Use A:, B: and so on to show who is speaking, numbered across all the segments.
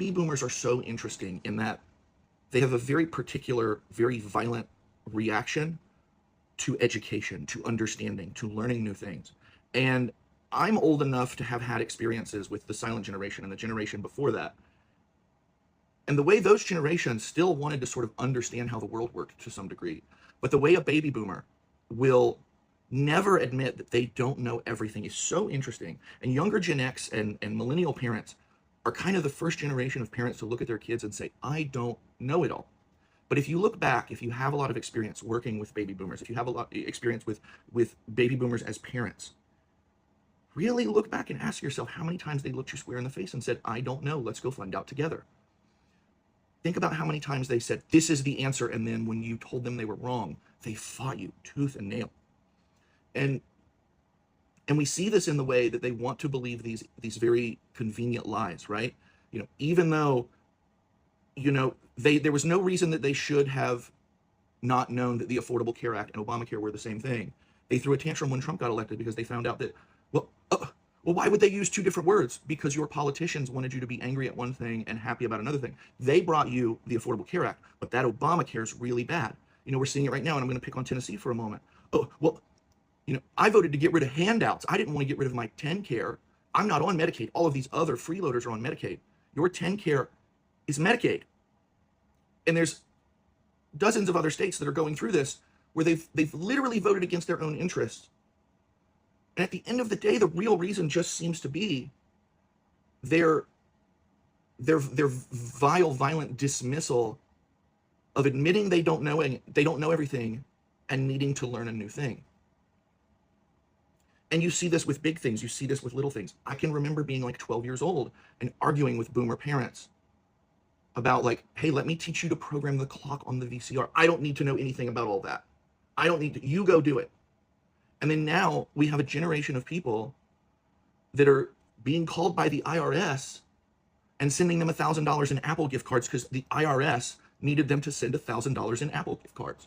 A: Baby boomers are so interesting in that they have a very particular, very violent reaction to education, to understanding, to learning new things. And I'm old enough to have had experiences with the silent generation and the generation before that. And the way those generations still wanted to sort of understand how the world worked to some degree. But the way a baby boomer will never admit that they don't know everything is so interesting. And younger Gen X and millennial parents are kind of the first generation of parents to look at their kids and say, I don't know it all. But if you look back, if you have a lot of experience working with baby boomers, if you have a lot of experience with baby boomers as parents, really look back and ask yourself how many times they looked you square in the face and said, I don't know, let's go find out together. Think about how many times they said, this is the answer, and then when you told them they were wrong, they fought you tooth and nail. And we see this in the way that they want to believe these very convenient lies, right? Even though, there was no reason that they should have not known that the Affordable Care Act and Obamacare were the same thing. They threw a tantrum when Trump got elected because they found out that, well, why would they use two different words? Because your politicians wanted you to be angry at one thing and happy about another thing. They brought you the Affordable Care Act, but that Obamacare is really bad. We're seeing it right now, and I'm going to pick on Tennessee for a moment. Oh, well, I voted to get rid of handouts. I didn't want to get rid of my 10 care. I'm not on Medicaid. All of these other freeloaders are on Medicaid. Your 10 care is Medicaid. And there's dozens of other states that are going through this where they've literally voted against their own interests. And at the end of the day, the real reason just seems to be their vile, violent dismissal of admitting they don't know everything and needing to learn a new thing. And you see this with big things. You see this with little things. I can remember being like 12 years old and arguing with boomer parents about like, hey, let me teach you to program the clock on the VCR. I don't need to know anything about all that. I don't need to. You go do it. And then now we have a generation of people that are being called by the IRS and sending them $1,000 in Apple gift cards because the IRS needed them to send $1,000 in Apple gift cards.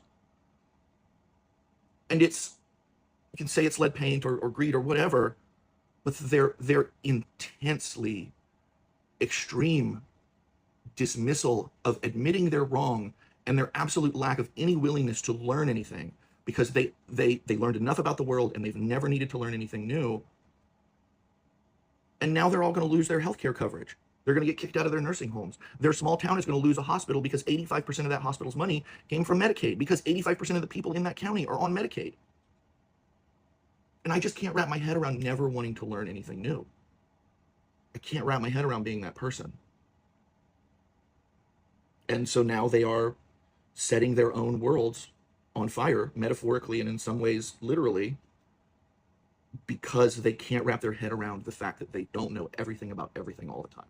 A: And you can say it's lead paint or greed or whatever, but their intensely extreme dismissal of admitting they're wrong and their absolute lack of any willingness to learn anything because they learned enough about the world and they've never needed to learn anything new. And now they're all going to lose their healthcare coverage. They're going to get kicked out of their nursing homes. Their small town is going to lose a hospital because 85% of that hospital's money came from Medicaid because 85% of the people in that county are on Medicaid. And I just can't wrap my head around never wanting to learn anything new. I can't wrap my head around being that person. And so now they are setting their own worlds on fire, metaphorically and in some ways literally, because they can't wrap their head around the fact that they don't know everything about everything all the time.